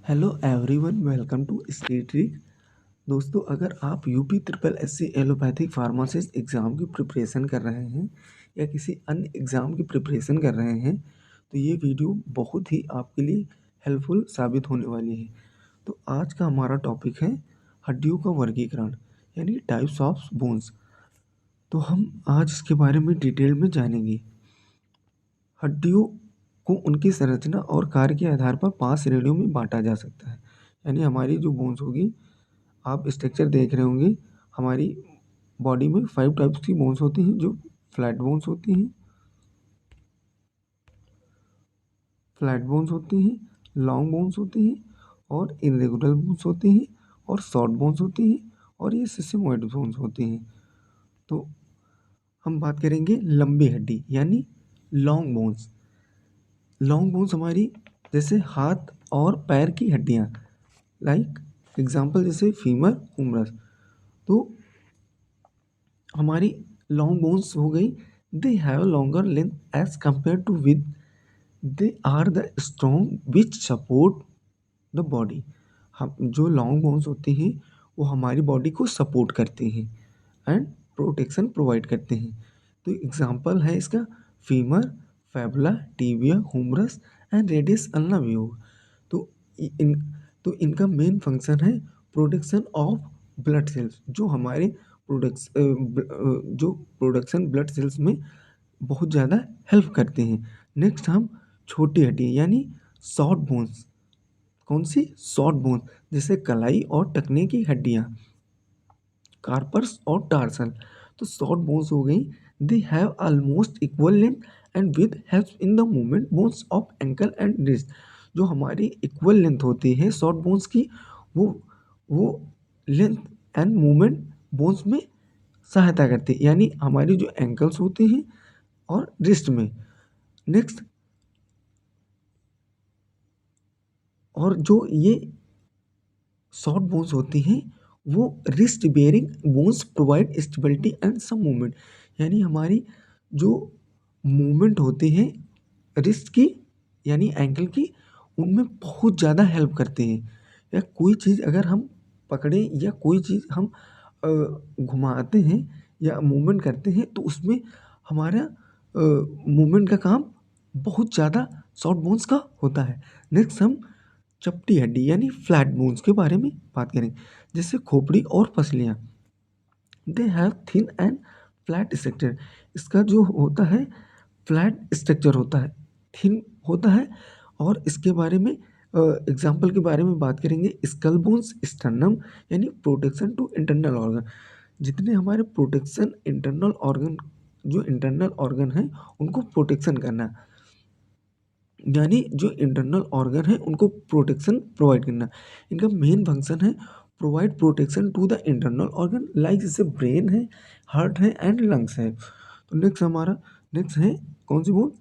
Hello everyone, welcome to state trick. दोस्तों, अगर आप UP triple SC allopathic pharmacist exam की प्रिपरेशन कर रहे हैं या किसी अन्य एग्ज़ाम की प्रिपरेशन कर रहे हैं तो ये वीडियो बहुत ही आपके लिए हेल्पफुल साबित होने वाली है। तो आज का हमारा टॉपिक है हड्डियों का वर्गीकरण, यानी टाइप्स ऑफ बोन्स। तो हम आज इसके बारे में डिटेल में जानेंगे। हड्डियों को उनकी संरचना और कार्य के आधार पर 5 श्रेणियों में बांटा जा सकता है। यानी हमारी जो बोन्स होगी, आप स्ट्रक्चर देख रहे होंगे, हमारी बॉडी में 5 टाइप्स की बोन्स होती हैं, जो फ्लैट बोन्स होती हैं, लॉन्ग बोन्स होती हैं और इर्रेगुलर बोन्स होती हैं और शॉर्ट बोन्स होती हैं और ये सिस्मोइड बोन्स होती हैं। तो हम बात करेंगे लंबी हड्डी यानी लॉन्ग बोन्स। लॉन्ग बोन्स हमारी जैसे हाथ और पैर की हड्डियाँ, लाइक एग्जाम्पल जैसे फीमर, हुमरस। तो हमारी लॉन्ग बोन्स हो गई, they have longer length as compare to with, they are the strong which support the body. हम जो लॉन्ग बोन्स होती हैं वो हमारी बॉडी को सपोर्ट करती हैं एंड प्रोटेक्शन प्रोवाइड करते हैं। तो एग्जाम्पल है इसका femur, fibula, tibia, humerus and radius ulna view. तो इन तो इनका मेन फंक्शन है प्रोडक्शन ऑफ ब्लड सेल्स, जो हमारे प्रोडक्शन ब्लड सेल्स में बहुत ज़्यादा हेल्प करते हैं। नेक्स्ट हम छोटी हड्डी यानी शॉर्ट बोन्स। कौन सी? शॉर्ट बोन्स, जैसे कलाई और टखने की हड्डियाँ, कार्पस और टार्सल। तो शॉर्ट बोन्स हो गई, they have almost equal length and with helps in the movement bones of ankle and wrist. जो हमारी इक्वल लेंथ होती है शॉर्ट बोन्स की, वो वो लेंथ एंड मूवमेंट बोन्स में सहायता करती है, यानी हमारी जो एंकल्स होते हैं और रिस्ट में। नेक्स्ट, और जो ये शॉर्ट बोन्स होती हैं वो wrist bearing bones provide stability and some movement, यानी हमारी जो मूवमेंट होती है रिस्ट की यानी एंकल की, उनमें बहुत ज़्यादा हेल्प करते हैं। या कोई चीज़ अगर हम पकड़ें या कोई चीज़ हम घुमाते हैं या मूवमेंट करते हैं तो उसमें हमारा मूवमेंट का काम बहुत ज़्यादा शॉर्ट बोन्स का होता है। नेक्स्ट हम चपटी हड्डी यानी फ्लैट बोन्स के बारे में बात करें, जैसे खोपड़ी और पसलियाँ। They have thin and flat structure. इसका जो होता है फ्लैट स्ट्रक्चर होता है, थिन होता है। और इसके बारे में एग्जाम्पल के बारे में बात करेंगे, स्कल बोन्स, स्टर्नम, यानी प्रोटेक्शन टू इंटरनल ऑर्गन। जितने हमारे प्रोटेक्शन इंटरनल ऑर्गन, जो इंटरनल ऑर्गन है उनको प्रोटेक्शन करना, यानी जो इंटरनल ऑर्गन है उनको प्रोटेक्शन प्रोवाइड करना। इनका मेन फंक्शन है provide protection to the internal organ, like जैसे ब्रेन है, हार्ट है एंड लंग्स है। तो नेक्स्ट है कौन सी बोन?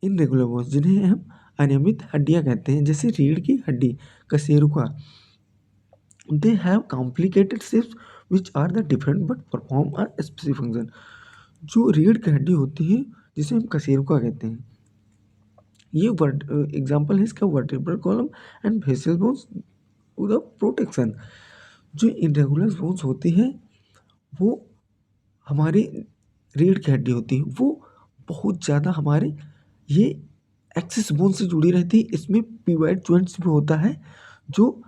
इनरेगुलर बोन्स, जिन्हें हम अनियमित हड्डियां कहते हैं, जैसे रीढ़ की हड्डी, कशेरुका। They have complicated shapes which are the different but perform a specific function. जो रीढ़ की हड्डी होती है जिसे हम कशेरुका कहते हैं, ये वर्ड एग्जाम्पल है इसका vertebral column and facial bones to the protection. जो इरेगुलर बोन्स होती है वो हमारी रीढ़ की हड्डी होती है, वो बहुत ज़्यादा हमारे ये एक्सिस बोन से जुड़ी रहती है। इसमें पिवट जॉइंट्स भी होता है जो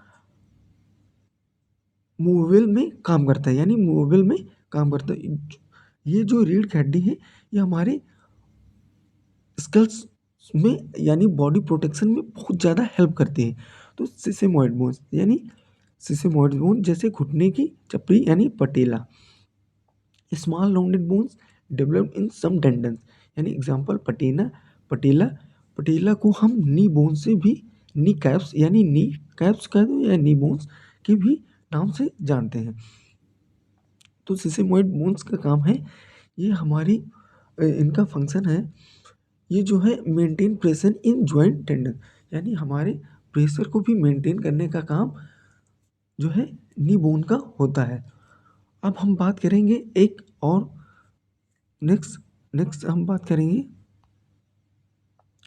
मूवेबल में काम करता है, यानी मूवेबल में काम करता है। ये जो रीढ़ की हड्डी है ये हमारे स्कल्स में यानी बॉडी प्रोटेक्शन में बहुत ज़्यादा हेल्प करती है। तो सिसेमॉइड बोन्स, यानी सिसेमॉइड बोन जैसे घुटने की चपड़ी यानी patella. Small rounded bones developed in some tendons, यानी एग्जांपल पटेला। पटेला को हम नी बोन से भी, नी कैप्स यानी नी कैप्स कह दो या नी बोन्स के भी नाम से जानते हैं। तो सिसेमॉइड बोन्स का काम है, ये हमारी इनका फंक्शन है, ये जो है maintain pressure in joint tendon, यानी हमारे प्रेशर को भी मेंटेन करने का काम जो है नी बोन का होता है। अब हम बात करेंगे एक और नेक्स्ट हम बात करेंगे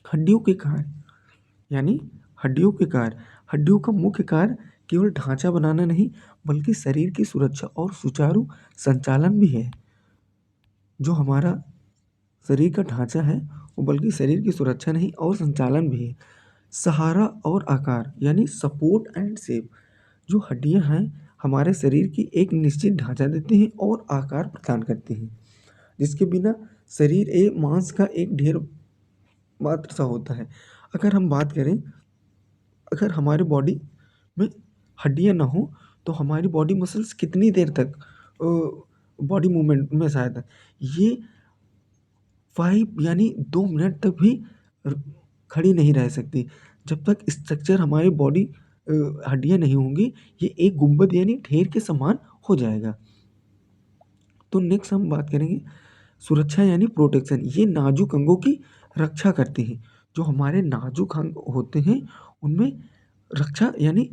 हड्डियों के कार्य, यानी हड्डियों के कार्य। हड्डियों का मुख्य कार्य केवल ढांचा बनाना नहीं, बल्कि शरीर की सुरक्षा और सुचारू संचालन भी है। जो हमारा शरीर का ढांचा है, वो बल्कि शरीर की सुरक्षा नहीं और संचालन भी है। सहारा और आकार यानी सपोर्ट एंड शेप। जो हड्डियां हैं, हमारे शरीर की एक निश्चित ढांचा देती हैं और आकार प्रदान करती हैं, जिसके बिना शरीर मांस का एक ढेर मात्र सा होता है। अगर हम बात करें, अगर हमारे बॉडी में हड्डियां ना हो तो हमारी बॉडी मसल्स कितनी देर तक बॉडी मूवमेंट में सहायता, ये 5 यानी 2 मिनट तक भी र खड़ी नहीं रह सकती। जब तक स्ट्रक्चर हमारी बॉडी हड्डियाँ नहीं होंगी, ये एक गुंबद यानी ढेर के समान हो जाएगा। तो नेक्स्ट हम बात करेंगे सुरक्षा यानी प्रोटेक्शन। ये नाजुक अंगों की रक्षा करते हैं। जो हमारे नाजुक अंग होते हैं, उनमें रक्षा यानी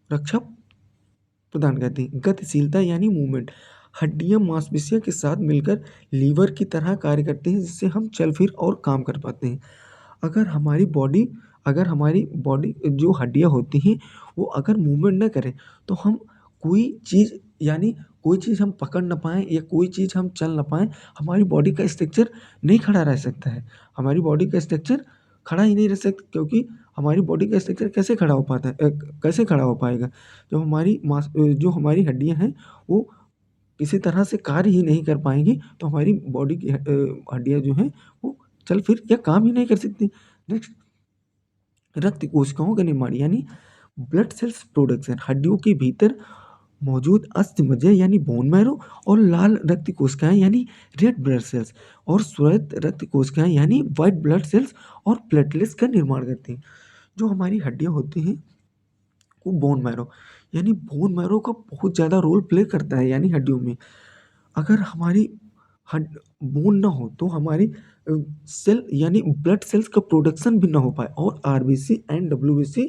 रक्षा प्रदान करती हैं। गतिशीलता यानी मूवमेंट। हड्डियाँ मांसपेशियों के साथ मिलकर लीवर की तरह कार्य करती हैं, जिससे हम चल फिर और काम कर पाते हैं। अगर हमारी बॉडी जो हड्डियाँ होती हैं, वो अगर मूवमेंट ना करें, तो हम कोई चीज़ यानी कोई चीज़ हम पकड़ ना पाएँ या कोई चीज़ हम चल ना पाएँ, हमारी बॉडी का स्ट्रक्चर नहीं खड़ा रह सकता है। हमारी बॉडी का स्ट्रक्चर खड़ा ही नहीं रह सकता, क्योंकि हमारी बॉडी का स्ट्रक्चर कैसे खड़ा हो पाता है, कैसे खड़ा हो पाएगा? जो हमारी हड्डियाँ हैं, वो किसी तरह से कार्य ही नहीं कर पाएँगी, तो हमारी बॉडी की हड्डियाँ जो हैं, वो चल फिर या काम ही नहीं कर सकती। नेक्स्ट, रक्त कोशिकाओं का निर्माण यानी ब्लड सेल्स प्रोडक्शन। हड्डियों के भीतर मौजूद अस्थिमज्जा यानी बोन मैरो और लाल रक्त कोशिकाएँ यानी रेड ब्लड सेल्स और श्वेत रक्त कोशिकाएँ यानी व्हाइट ब्लड सेल्स और प्लेटलेट्स का निर्माण करती हैं। जो हमारी हड्डियाँ होती हैं, वो बोन मैरो यानी बोन मैरो का बहुत ज़्यादा रोल प्ले करता है यानी हड्डियों में। अगर हमारी हड बोन ना हो तो हमारी सेल यानी ब्लड सेल्स का प्रोडक्शन भी ना हो पाए और RBC and WBC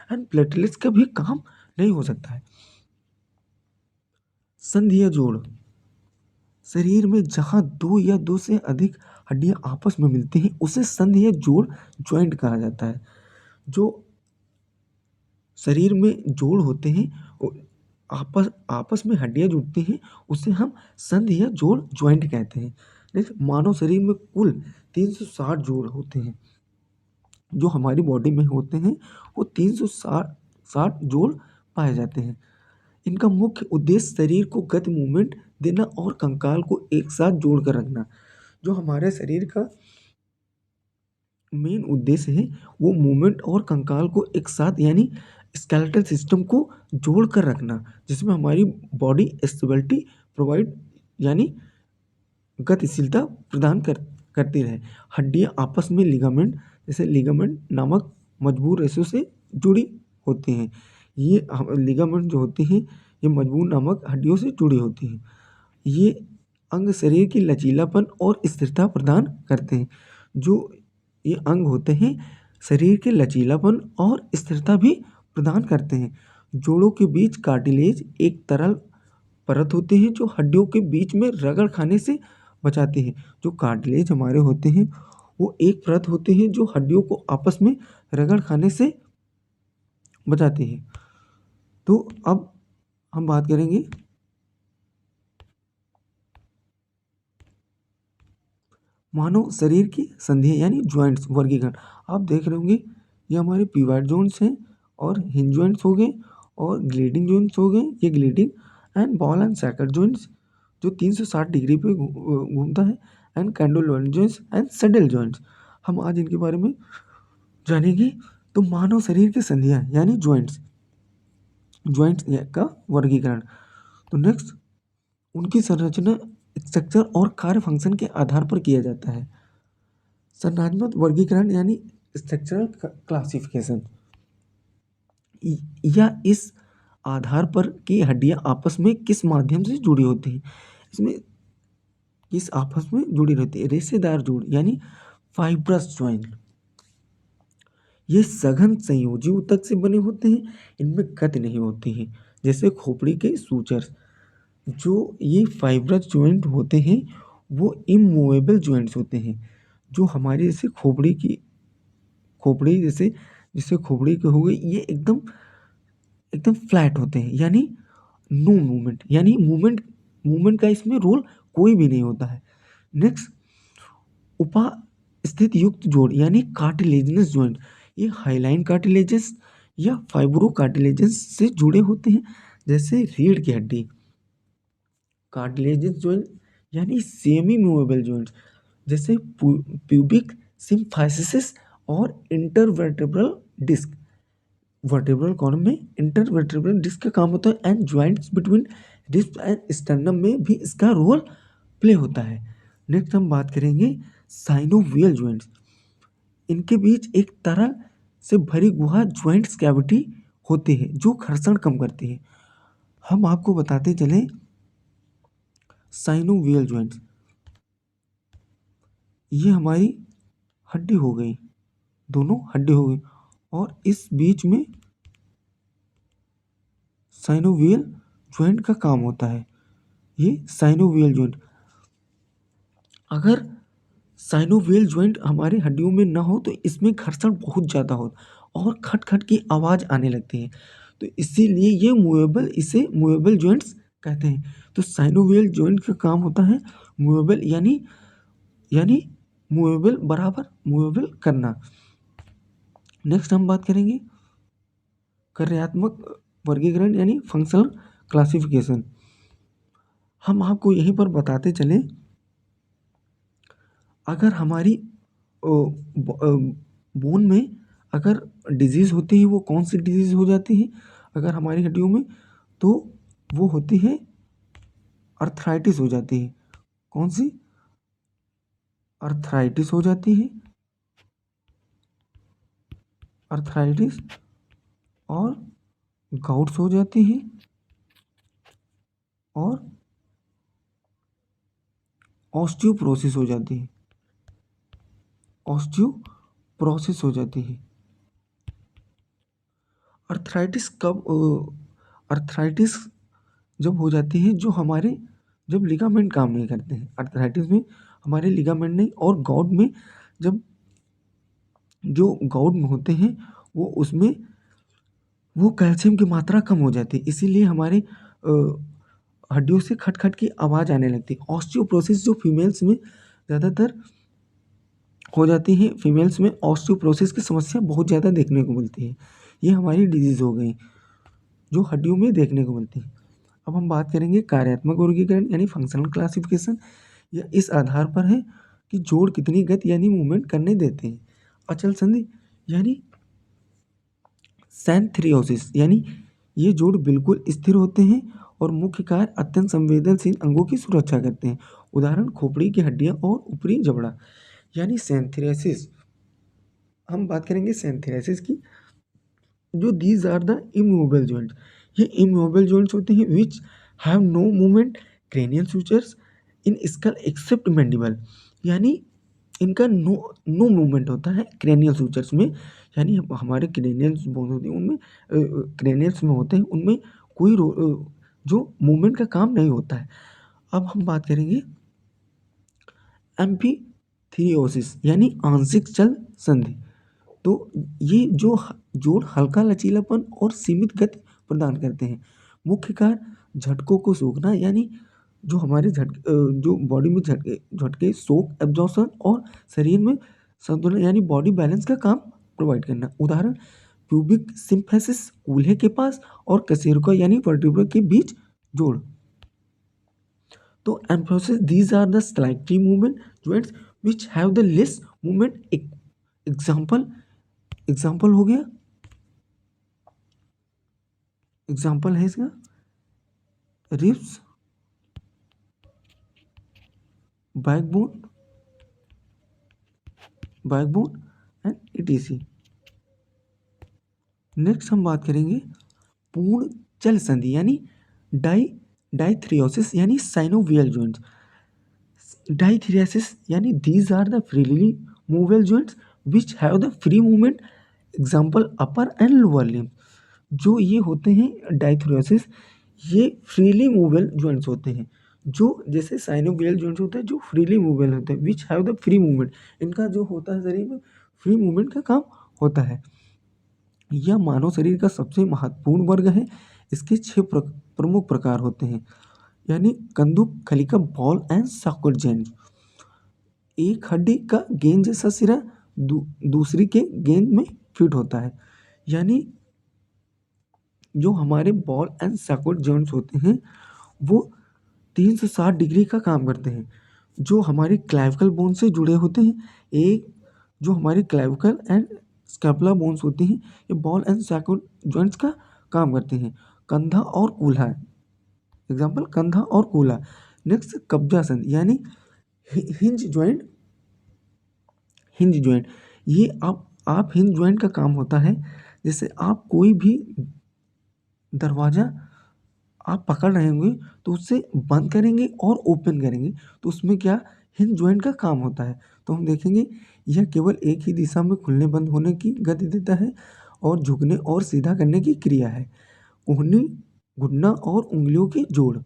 and platelets का भी काम नहीं हो सकता है। संधियाँ जोड़। शरीर में जहाँ 2 या 2 से अधिक हड्डियाँ आपस में मिलती हैं, उसे संधि या जोड़ जॉइंट कहा जाता है। जो शरीर में जोड़ होते हैं, वो आपस आपस में हड्डियाँ जुड़ती हैं, उसे हम संधि या जोड़ जॉइंट कहते हैं। नेक्स्ट, मानव शरीर में कुल 360 जोड़ होते हैं। जो हमारी बॉडी में होते हैं, वो 360 जोड़ पाए जाते हैं। इनका मुख्य उद्देश्य शरीर को गति मूवमेंट देना और कंकाल को एक साथ जोड़ कर रखना। जो हमारे शरीर का मेन उद्देश्य है, वो मूवमेंट और कंकाल को एक साथ यानी स्केलेटल सिस्टम को जोड़ कर रखना, जिसमें हमारी बॉडी स्टेबिलिटी प्रोवाइड यानी गतिशीलता प्रदान करती रहे। हड्डियाँ आपस में लिगामेंट नामक मजबूत रेशों से जुड़ी होती हैं। ये लिगामेंट जो होती हैं, ये मजबूत नामक हड्डियों से जुड़ी होती हैं। ये अंग शरीर की लचीलापन और स्थिरता प्रदान करते हैं। जो ये अंग होते हैं, शरीर के लचीलापन और स्थिरता भी प्रदान करते हैं। जोड़ों के बीच कार्टिलेज एक तरल परत होती है, जो हड्डियों के बीच में रगड़ खाने से बचाती है। जो कार्टिलेज हमारे होते हैं, वो एक परत होती है जो हड्डियों को आपस में रगड़ खाने से बचाती है। तो अब हम बात करेंगे मानव शरीर की संधियाँ यानी जॉइंट्स वर्गीकरण। आप देख रहे होंगे, ये हमारे पिवट जॉइंट्स हैं और हिंज जॉइंट्स हो गए और ग्लीडिंग जॉइंट्स हो गए। ये gliding and ball and socket joints जो 360 डिग्री पे घूमता है, and condyloid joints and saddle joints. हम आज इनके बारे में जानेंगे। तो मानव शरीर की संधियाँ यानी जॉइंट्स का वर्गीकरण। तो नेक्स्ट, उनकी संरचना, स्ट्रक्चर और कार्य फंक्शन के आधार पर किया जाता है। संरचनात्मक वर्गीकरण यानी स्ट्रक्चरल क्लासिफिकेशन, या इस आधार पर कि हड्डियां आपस में किस माध्यम से जुड़ी होती हैं, इसमें किस आपस में जुड़ी रहती है। रेशेदार जोड़ यानी फाइब्रस जॉइंट, ये सघन संयोजी ऊतक से बने होते हैं। इनमें गति नहीं होती है, जैसे खोपड़ी के सूचर्स। जो ये फाइब्रस जॉइंट होते हैं, वो इमूवेबल जॉइंट्स होते हैं। जो हमारे जैसे खोपड़ी जैसे खोपड़ी की हो गई, ये एकदम एकदम फ्लैट होते हैं, यानी नो मूवमेंट, यानी मूवमेंट मूवमेंट का इसमें रोल कोई भी नहीं होता है। नेक्स्ट, उपस्थित युक्त जोड़ यानी कार्टिलेजिनस जॉइंट, ये हाइलाइन कार्टिलेजेस या फाइब्रो कार्टिलेजेस से जुड़े होते हैं, जैसे रीढ़ की हड्डी। कार्टिलेजिनस जॉइंट यानी सेमी मूवेबल जॉइंट्स, जैसे प्यूबिक सिम्फाइसिस और इंटरवर्टेब्रल डिस्क। वर्टेब्रल कॉलम में इंटरवर्टेब्रल डिस्क का काम होता है, and joints between ribs and sternum में भी इसका रोल प्ले होता है। नेक्स्ट हम बात करेंगे साइनोवियल ज्वाइंट्स। इनके बीच एक तरल से भरी गुहा ज्वाइंट्स कैविटी होती है जो घर्षण कम करती है। हम आपको बताते चले साइनोवियल ज्वाइंट्स, ये हमारी हड्डी हो गई, दोनों हड्डी हो गई, और इस बीच में साइनोवियल ज्वाइंट का काम होता है। ये साइनोवियल ज्वाइंट, अगर साइनोवियल ज्वाइंट हमारी हड्डियों में ना हो तो इसमें घर्षण बहुत ज़्यादा हो और खट खट की आवाज़ आने लगती है, तो इसीलिए ये मूवेबल, इसे मूवेबल ज्वाइंट्स कहते हैं। तो साइनोवियल ज्वाइंट का काम होता है मूवेबल, यानी मूवेबल बराबर मूवेबल करना। नेक्स्ट हम बात करेंगे कार्यात्मक वर्गीकरण यानी फंक्शनल क्लासिफिकेशन। हम आपको यहीं पर बताते चलें, अगर हमारी बोन में अगर डिजीज़ होती है, वो कौन सी डिजीज़ हो जाती है अगर हमारी हड्डियों में, तो वो होती है अर्थराइटिस हो जाती है। कौन सी? अर्थराइटिस हो जाती है, अर्थराइटिस, और गाउट्स हो जाती है, और ऑस्टियोपोरोसिस हो जाती है, ऑस्टियोपोरोसिस हो जाती है। अर्थराइटिस कब अर्थराइटिस जब हो जाती है, जब लिगामेंट काम नहीं करते हैं। अर्थराइटिस में हमारे लिगामेंट नहीं, और गाउट में जब जो गाउट में होते हैं वो कैल्शियम की मात्रा कम हो जाती है, इसीलिए हमारे हड्डियों से खट खट की आवाज़ आने लगती है। ऑस्टियोपोरोसिस जो फीमेल्स में ज़्यादातर हो जाती है, फीमेल्स में ऑस्टियोपोरोसिस की समस्या बहुत ज़्यादा देखने को मिलती है। ये हमारी डिजीज़ हो गई जो हड्डियों में देखने को मिलती है। अब हम बात करेंगे कार्यात्मक वर्गीकरण यानी फंक्शनल क्लासिफिकेशन। यह इस आधार पर है कि जोड़ कितनी गति यानी मूवमेंट करने देते हैं। अचल संधि यानी सैंथ्रियोसिस, यानी ये जोड़ बिल्कुल स्थिर होते हैं और मुख्य कार्य अत्यंत संवेदनशील अंगों की सुरक्षा करते हैं। उदाहरण खोपड़ी की हड्डियां और ऊपरी जबड़ा। यानी सैंथ्रियोसिस, हम बात करेंगे सैंथ्रियोसिस की, जो these are the immovable joint, ये इमूवेबल जॉइंट्स होते हैं which have no movement cranial sutures in skull except mandible, यानी इनका नो मूवमेंट होता है क्रेनियल सूचर्स में, यानी हमारे क्रेनियल बोन होते हैं उनमें, क्रेनियल्स में होते हैं उनमें कोई जो मूवमेंट का काम नहीं होता है। अब हम बात करेंगे एम्फीथियोसिस यानी आंशिक चल संधि। तो ये जोड़ हल्का लचीलापन और सीमित गति प्रदान करते हैं। मुख्य कार्य झटकों को सोखना, यानी जो हमारे जो बॉडी में झटके झटके शॉक एब्जॉर्प्शन और शरीर में संतुलन यानी बॉडी बैलेंस का काम प्रोवाइड करना। उदाहरण प्यूबिक सिम्फेसिस कूल्हे के पास और कशेरुका यानी वर्टिब्रा के बीच जोड़। तो amphiarthrosis, these are the slightly movement joints which have the less movement। Example हो गया, एग्जाम्पल है इसका ribs, backbone and ETC. Next हम बात करेंगे पूर्ण चल संधि यानी डाइथ्रियोसिस यानी साइनोवियल जॉइंट्स। डाइथ्रियोसिस यानी these are the freely movable joints which have the free movement, example upper and lower limb. जो ये होते हैं डाइथ्रियोसिस, ये फ्रीली मूवेबल जॉइंट्स होते हैं, जो जैसे साइनोवियल जॉइंट्स होते हैं जो फ्रीली मूवेबल होते हैं, which have the free movement, इनका जो होता है शरीर में फ्री मूवमेंट का काम होता है। यह मानव शरीर का सबसे महत्वपूर्ण वर्ग है। इसके 6 प्रमुख प्रकार होते हैं, यानी कंदुक, खलिका, बॉल एंड सॉकेट जॉइंट। एक हड्डी का गेंद जैसा सिरा दूसरी के गेंद में फिट होता है, यानी जो हमारे बॉल एंड सॉकेट जॉइंट्स होते हैं वो 360 डिग्री का काम करते हैं। जो हमारी क्लेविकल बोन से जुड़े होते हैं, एक जो हमारी क्लेविकल एंड स्कैपुला बोन्स होती हैं, ये बॉल एंड सॉकेट जॉइंट्स का काम करते हैं। कंधा और कूल्हा, एग्जाम्पल कंधा और कूल्हा। नेक्स्ट कब्जासन, यानी हिंज जॉइंट। हिंज जॉइंट, ये आप हिंज जॉइंट का काम होता है, जैसे आप कोई भी दरवाज़ा आप पकड़ रहे होंगे तो उससे बंद करेंगे और ओपन करेंगे, तो उसमें क्या हिंज जॉइंट का काम होता है। तो हम देखेंगे यह केवल एक ही दिशा में खुलने बंद होने की गति देता है और झुकने और सीधा करने की क्रिया है। कोहनी, घुटना और उंगलियों के जोड़।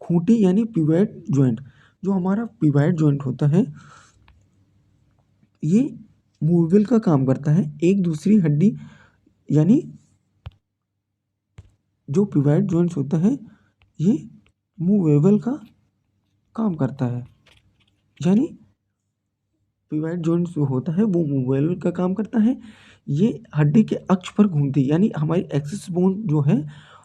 खूंटी यानी पिवट जॉइंट, जो हमारा पिवट जॉइंट होता है ये मूवेबल का काम करता है। एक दूसरी हड्डी यानी जो पिवट जॉइंट्स होता है ये मूवेबल का काम करता है, यानी पिवट जॉइंट्स जो होता है वो मूवेबल का काम करता है। ये हड्डी के अक्ष पर घूमती है, यानी हमारी एक्सिस बोन जो है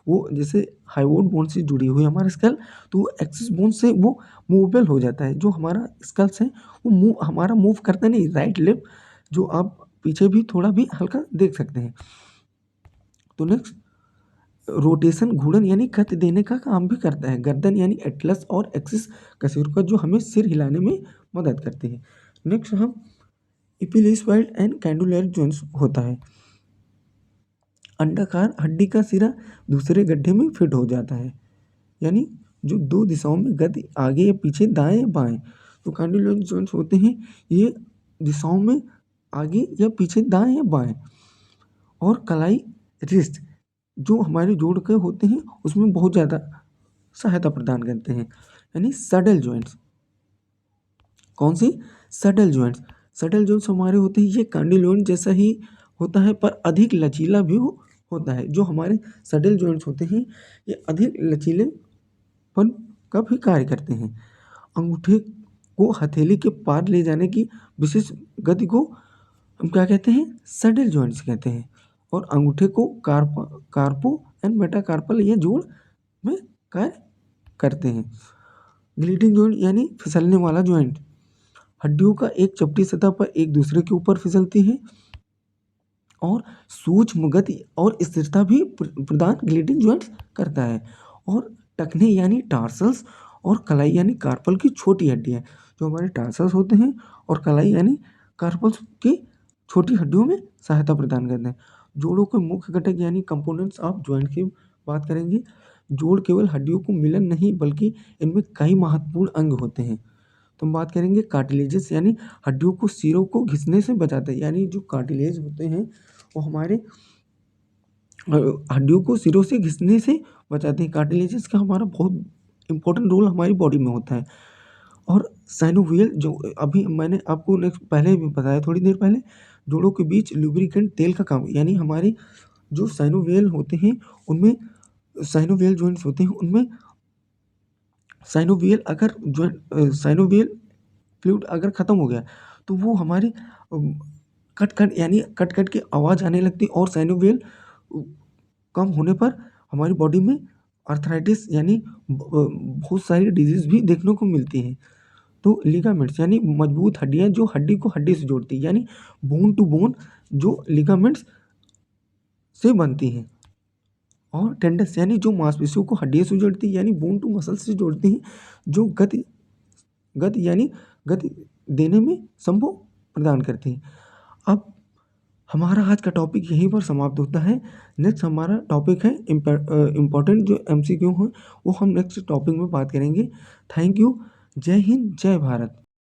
वो जैसे हाइवोड बोन से जुड़ी हुई है हमारा स्कल, तो एक्सिस बोन से वो मूवेबल हो जाता है। जो हमारा स्कल्स है वो हमारा मूव करता नहीं, राइट लेफ्ट, जो आप पीछे भी थोड़ा भी हल्का देख सकते हैं। तो नेक्स्ट रोटेशन, घूर्णन यानी गति देने का काम भी करता है। गर्दन यानी एटलस और एक्सिस कशेरुका, जो हमें सिर हिलाने में मदद करती है। नेक्स्ट हम इपिलेसवाइड एंड कैंडुलर जॉइंट्स होता है। अंडाकार हड्डी का सिरा दूसरे गड्ढे में फिट हो जाता है, यानी जो दो दिशाओं में गति आगे या पीछे, दाएं या बाएं। तो कैंडुलर जॉइंट्स होते हैं ये दिशाओं में आगे या पीछे, दाएं या बाएं। और कलाई, रिस्ट, जो हमारे जोड़ के होते हैं उसमें बहुत ज़्यादा सहायता प्रदान करते हैं, यानी सडल जॉइंट्स। कौन सी? सडल जॉइंट्स। सडल जॉइंट्स हमारे होते हैं ये कैंडिलोन जैसा ही होता है पर अधिक लचीला भी होता है। जो हमारे सडल जॉइंट्स होते हैं ये अधिक लचीलेपन का भी कार्य करते हैं। अंगूठे को हथेली के पार ले जाने की विशेष गति को हम क्या कहते हैं? सडल जॉइंट्स कहते हैं। और अंगूठे को कार्पो एंड मेटाकार्पल ये जोड़ में कार्य करते हैं। ग्लिडिंग जॉइंट यानी फिसलने वाला जॉइंट, हड्डियों का एक चपटी सतह पर एक दूसरे के ऊपर फिसलती है और सूक्ष्म गति और स्थिरता भी प्रदान ग्लिडिंग जॉइंट्स करता है। और टखने यानी टार्सल्स और कलाई यानी कार्पल की छोटी हड्डियाँ, जो हमारे टार्सल्स होते हैं और कलाई यानी कार्पल्स की छोटी हड्डियों में सहायता प्रदान करते हैं। जोड़ों के मुख्य घटक यानी कंपोनेंट्स ऑफ जॉइंट की बात करेंगे। जोड़ केवल हड्डियों को मिलन नहीं बल्कि इनमें कई महत्वपूर्ण अंग होते हैं। तो हम बात करेंगे कार्टिलेजेस, यानी हड्डियों को सिरों को घिसने से बचाते हैं। यानी जो कार्टिलेज होते हैं वो हमारे हड्डियों को सिरों से घिसने से बचाते हैं। कार्टिलेजेस का हमारा बहुत इंपॉर्टेंट रोल हमारी बॉडी में होता है। और साइनोवियल, जो अभी मैंने आपको नेक्स्ट पहले भी बताया थोड़ी देर पहले, जोड़ों के बीच लुब्रिकेंट तेल का काम, यानी हमारे जो साइनोवियल होते हैं उनमें साइनोवियल जॉइंट्स होते हैं उनमें साइनोवियल अगर जॉइंट साइनोवियल फ्लूइड अगर ख़त्म हो गया तो वो हमारे कट यानी कट की आवाज़ आने लगती है। और साइनोवियल कम होने पर हमारी बॉडी में आर्थराइटिस यानी बहुत सारी डिजीज़ भी देखने को मिलती है। तो लिगामेंट्स यानी मजबूत हड्डियाँ जो हड्डी को हड्डी से जोड़ती है, यानी बोन टू बोन जो लिगामेंट्स से बनती हैं। और टेंडन्स यानी जो मांसपेशियों को हड्डियों से जोड़ती है, यानी बोन टू मसल से जोड़ती हैं, जो गति यानी गति देने में संभव प्रदान करती हैं। अब हमारा आज का टॉपिक यहीं पर समाप्त होता है। नेक्स्ट हमारा टॉपिक है इम्पोर्टेंट जो MCQ हैं वो हम नेक्स्ट टॉपिक में बात करेंगे। Thank you. जय हिंद, जय भारत।